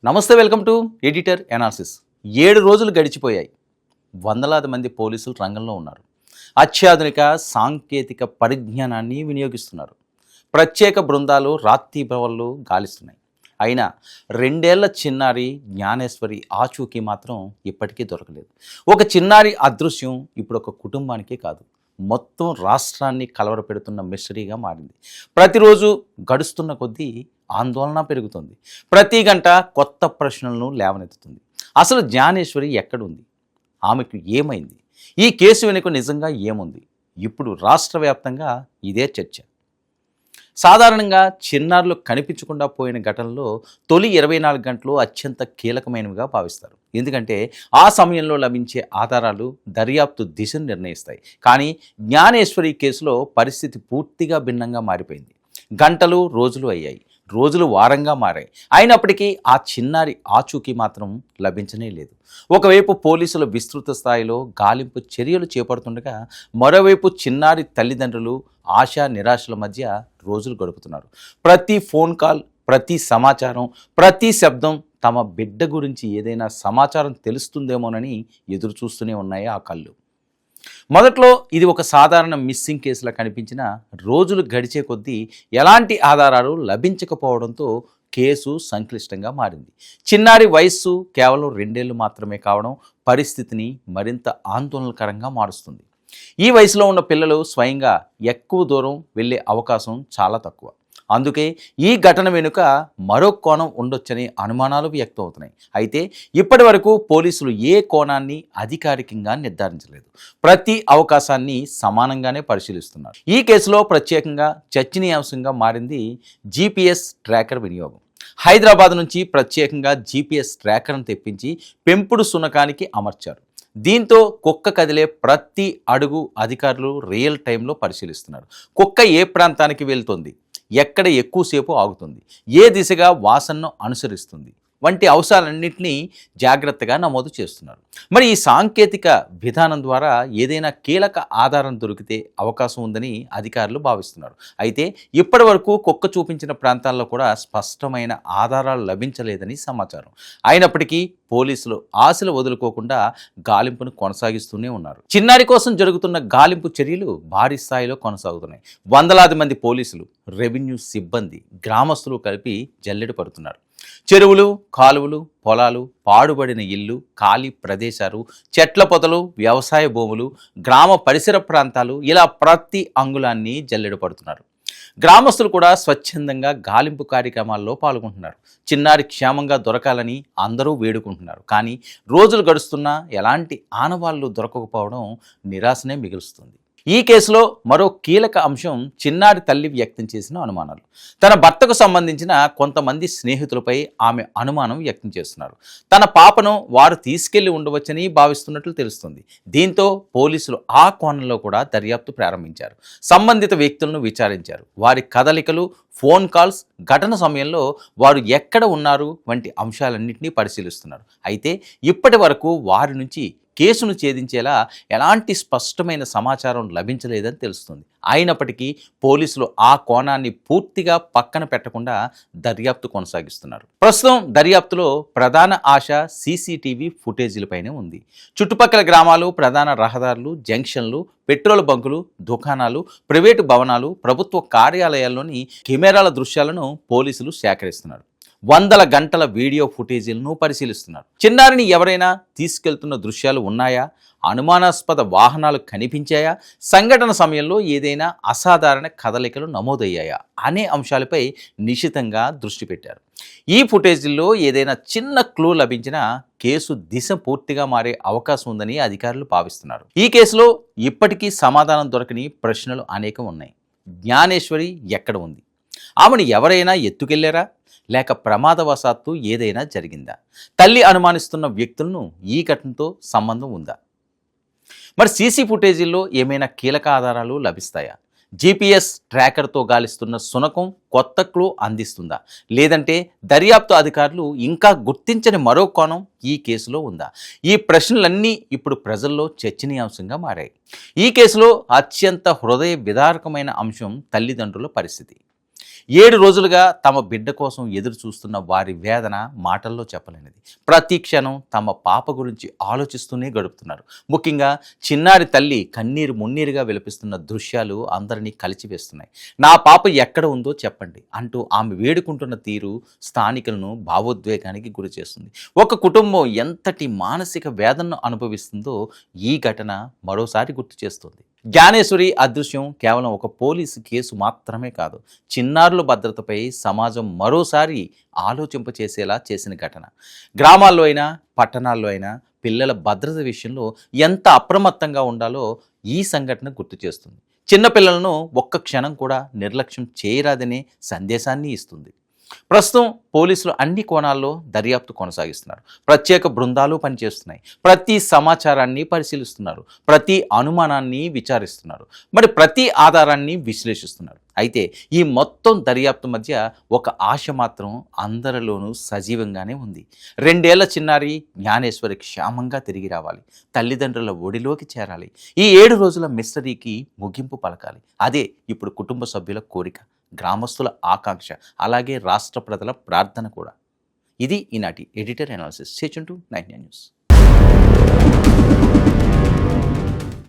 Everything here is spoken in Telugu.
నమస్తే, వెల్కమ్ టు ఎడిటర్ ఎనాలిసిస్. 7 రోజులు గడిచిపోయాయి. వందలాది మంది పోలీసులు రంగంలో ఉన్నారు. అత్యాధునిక సాంకేతిక పరిజ్ఞానాన్ని వినియోగిస్తున్నారు. ప్రత్యేక బృందాలు రాత్రి బవళ్ళు గాలిస్తున్నాయి. అయినా 2 ఏళ్ల చిన్నారి జ్ఞానేశ్వరి ఆచూకీ మాత్రం ఇప్పటికీ దొరకలేదు. ఒక చిన్నారి అదృశ్యం ఇప్పుడు ఒక కుటుంబానికే కాదు, మొత్తం రాష్ట్రాన్ని కలవరపెడుతున్న మిస్టరీగా మారింది. ప్రతిరోజు గడుస్తున్న కొద్దీ ఆందోళన పెరుగుతుంది. ప్రతి గంట కొత్త ప్రశ్నలను లేవనెత్తుతుంది. అసలు జ్ఞానేశ్వరి ఎక్కడుంది? ఆమెకు ఏమైంది? ఈ కేసు వెనుక నిజంగా ఏముంది? ఇప్పుడు రాష్ట్ర వ్యాప్తంగా ఇదే చర్చ. సాధారణంగా చిన్నారులు కనిపించకుండా పోయిన ఘటనలో తొలి 24 గంటలు అత్యంత కీలకమైనవిగా భావిస్తారు. ఎందుకంటే ఆ సమయంలో లభించే ఆధారాలు దర్యాప్తు దిశను నిర్ణయిస్తాయి. కానీ జ్ఞానేశ్వరి కేసులో పరిస్థితి పూర్తిగా భిన్నంగా మారిపోయింది. గంటలు రోజులు అయ్యాయి, రోజులు వారంగా మారాయి. అయినప్పటికీ ఆ చిన్నారి ఆచూకీ మాత్రం లభించనే లేదు. ఒకవైపు పోలీసులు విస్తృత స్థాయిలో గాలింపు చర్యలు చేపడుతుండగా, మరోవైపు చిన్నారి తల్లిదండ్రులు ఆశా నిరాశల మధ్య రోజులు గడుపుతున్నారు. ప్రతి ఫోన్ కాల్, ప్రతి సమాచారం, ప్రతి శబ్దం తమ బిడ్డ గురించి ఏదైనా సమాచారం తెలుస్తుందేమోనని ఎదురు చూస్తూనే ఉన్నాయి ఆ కళ్ళు. మొదట్లో ఇది ఒక సాధారణ మిస్సింగ్ కేసులా కనిపించిన రోజులు గడిచే కొద్దీ ఎలాంటి ఆధారాలు లభించకపోవడంతో కేసు సంక్లిష్టంగా మారింది. చిన్నారి వయస్సు కేవలం 2 ఏళ్లు మాత్రమే కావడం పరిస్థితిని మరింత ఆందోళనకరంగా మారుస్తుంది. ఈ వయసులో ఉన్న పిల్లలు స్వయంగా ఎక్కువ దూరం వెళ్ళే అవకాశం చాలా తక్కువ. అందుకే ఈ ఘటన వెనుక మరో కోణం ఉండొచ్చనే అనుమానాలు వ్యక్తం అవుతున్నాయి. అయితే ఇప్పటి వరకు పోలీసులు ఏ కోణాన్ని అధికారికంగా నిర్ధారించలేదు. ప్రతి అవకాశాన్ని సమానంగానే పరిశీలిస్తున్నారు. ఈ కేసులో ప్రత్యేకంగా చర్చనీయాంశంగా మారింది జీపీఎస్ ట్రాకర్ వినియోగం. హైదరాబాద్ నుంచి ప్రత్యేకంగా జీపీఎస్ ట్రాకర్ను తెప్పించి పెంపుడు శునకానికి అమర్చారు. దీంతో కుక్క కదిలే ప్రతి అడుగు అధికారులు రియల్ టైంలో పరిశీలిస్తున్నారు. కుక్క ఏ ప్రాంతానికి వెళ్తుంది, ఎక్కడ ఎక్కువసేపు ఆగుతుంది, ఏ దిశగా వాసనను అనుసరిస్తుంది వంటి అంశాలన్నింటినీ జాగ్రత్తగా నమోదు చేస్తున్నారు. మరి ఈ సాంకేతిక విధానం ద్వారా ఏదైనా కీలక ఆధారం దొరికితే అవకాశం ఉందని అధికారులు భావిస్తున్నారు. అయితే ఇప్పటి వరకు కుక్క చూపించిన ప్రాంతాల్లో కూడా స్పష్టమైన ఆధారాలు లభించలేదని సమాచారం. అయినప్పటికీ పోలీసులు ఆశలు వదులుకోకుండా గాలింపును కొనసాగిస్తూనే ఉన్నారు. చిన్నారి కోసం జరుగుతున్న గాలింపు చర్యలు భారీ స్థాయిలో కొనసాగుతున్నాయి. వందలాది మంది పోలీసులు, రెవెన్యూ సిబ్బంది, గ్రామస్తులు కలిపి జల్లెడ పడుతున్నారు. చెరువులు, కాలువలు, పొలాలు, పాడుబడిన ఇల్లు, ఖాళీ ప్రదేశాలు, చెట్ల పొదలు, వ్యవసాయ భూములు, గ్రామ పరిసర ప్రాంతాలు, ఇలా ప్రతి అంగుళాన్ని జల్లెడ పడుతున్నారు. గ్రామస్తులు కూడా స్వచ్ఛందంగా గాలింపు కార్యక్రమాల్లో పాల్గొంటున్నారు. చిన్నారి క్షేమంగా దొరకాలని అందరూ వేడుకుంటున్నారు. కానీ రోజులు గడుస్తున్నా ఎలాంటి ఆనవాళ్లు దొరకకపోవడం నిరాశనే మిగులుస్తుంది. ఈ కేసులో మరో కీలక అంశం చిన్నారి తల్లి వ్యక్తం చేసిన అనుమానాలు. తన భర్తకు సంబంధించిన కొంతమంది స్నేహితులపై ఆమె అనుమానం వ్యక్తం చేస్తున్నారు. తన పాపను వారు తీసుకెళ్లి ఉండవచ్చని భావిస్తున్నట్లు తెలుస్తుంది. దీంతో పోలీసులు ఆ కోణంలో కూడా దర్యాప్తు ప్రారంభించారు. సంబంధిత వ్యక్తులను విచారించారు. వారి కదలికలు, ఫోన్ కాల్స్, ఘటన సమయంలో వారు ఎక్కడ ఉన్నారు వంటి అంశాలన్నింటినీ పరిశీలిస్తున్నారు. అయితే ఇప్పటి వరకు వారి నుంచి కేసును ఛేదించేలా ఎలాంటి స్పష్టమైన సమాచారం లభించలేదని తెలుస్తుంది. అయినప్పటికీ పోలీసులు ఆ కోణాన్ని పూర్తిగా పక్కన పెట్టకుండా దర్యాప్తు కొనసాగిస్తున్నారు. ప్రస్తుతం దర్యాప్తులో ప్రధాన ఆశ సీసీటీవీ ఫుటేజీలపైనే ఉంది. చుట్టుపక్కల గ్రామాలు, ప్రధాన రహదారులు, జంక్షన్లు, పెట్రోల్ బంకులు, దుకాణాలు, ప్రైవేటు భవనాలు, ప్రభుత్వ కార్యాలయాల్లోని కెమెరాల దృశ్యాలను పోలీసులు సేకరిస్తున్నారు. వందల గంటల వీడియో ఫుటేజీలను పరిశీలిస్తున్నారు. చిన్నారిని ఎవరైనా తీసుకెళ్తున్న దృశ్యాలు ఉన్నాయా, అనుమానాస్పద వాహనాలు కనిపించాయా, సంఘటన సమయంలో ఏదైనా అసాధారణ కదలికలు నమోదయ్యాయా అనే అంశాలపై నిశితంగా దృష్టి పెట్టారు. ఈ ఫుటేజీల్లో ఏదైనా చిన్న క్లూ లభించినా కేసు దిశ పూర్తిగా మారే అవకాశం ఉందని అధికారులు భావిస్తున్నారు. ఈ కేసులో ఇప్పటికీ సమాధానం దొరకని ప్రశ్నలు అనేకం ఉన్నాయి. జ్ఞానేశ్వరి ఎక్కడ ఉంది? ఆమెను ఎవరైనా ఎత్తుకెళ్లారా, లేక ప్రమాదవశాత్తు ఏదైనా జరిగిందా? తల్లి అనుమానిస్తున్న వ్యక్తులను ఈ ఘటనతో సంబంధం ఉందా? మరి సీసీ ఫుటేజీల్లో ఏమైనా కీలక ఆధారాలు లభిస్తాయా? జీపీఎస్ ట్రాకర్తో గాలిస్తున్న శునకం కొత్త క్లూ అందిస్తుందా? లేదంటే దర్యాప్తు అధికారులు ఇంకా గుర్తించని మరో కోణం ఈ కేసులో ఉందా? ఈ ప్రశ్నలన్నీ ఇప్పుడు ప్రజల్లో చర్చనీయాంశంగా మారాయి. ఈ కేసులో అత్యంత హృదయ విదారకమైన అంశం తల్లిదండ్రుల పరిస్థితి. 7 రోజులుగా తమ బిడ్డ కోసం ఎదురు చూస్తున్న వారి వేదన మాటల్లో చెప్పలేనిది. ప్రతి క్షణం తమ పాప గురించి ఆలోచిస్తూనే గడుపుతున్నారు. ముఖ్యంగా చిన్నారి తల్లి కన్నీరు మున్నీరుగా విలపిస్తున్న దృశ్యాలు అందరినీ కలిచివేస్తున్నాయి. నా పాప ఎక్కడ ఉందో చెప్పండి అంటూ ఆమె వేడుకుంటున్న తీరు స్థానికులను భావోద్వేగానికి గురి చేస్తుంది. ఒక కుటుంబం ఎంతటి మానసిక వేదనను అనుభవిస్తుందో ఈ ఘటన మరోసారి గుర్తు చేస్తుంది. జ్ఞానేశ్వరి అదృశ్యం కేవలం ఒక పోలీసు కేసు మాత్రమే కాదు, చిన్నారుల భద్రతపై సమాజం మరోసారి ఆలోచింపచేసేలా చేసిన ఘటన. గ్రామాల్లో అయినా పట్టణాల్లో అయినా పిల్లల భద్రత విషయంలో ఎంత అప్రమత్తంగా ఉండాలో ఈ సంఘటన గుర్తు చేస్తుంది. చిన్నపిల్లలను ఒక్క క్షణం కూడా నిర్లక్ష్యం చేయరాదనే సందేశాన్ని ఇస్తుంది. ప్రస్తుతం పోలీసులు అన్ని కోణాల్లో దర్యాప్తు కొనసాగిస్తున్నారు. ప్రత్యేక బృందాలు పనిచేస్తున్నాయి. ప్రతి సమాచారాన్ని పరిశీలిస్తున్నారు. ప్రతి అనుమానాన్ని విచారిస్తున్నారు. మరి ప్రతి ఆధారాన్ని విశ్లేషిస్తున్నారు. అయితే ఈ మొత్తం దర్యాప్తు మధ్య ఒక ఆశ మాత్రం అందరిలోనూ సజీవంగానే ఉంది. 2 ఏళ్ల చిన్నారి జ్ఞానేశ్వరి క్షేమంగా తిరిగి రావాలి. తల్లిదండ్రుల ఒడిలోకి చేరాలి. ఈ 7 రోజుల మిస్టరీకి ముగింపు పలకాలి. అదే ఇప్పుడు కుటుంబ సభ్యుల కోరిక, గ్రామస్తుల ఆకాంక్ష, అలాగే రాష్ట్ర ప్రజల ప్రార్థన కూడా. ఇది ఈనాటి editor analysis. Stay tuned to 99 news.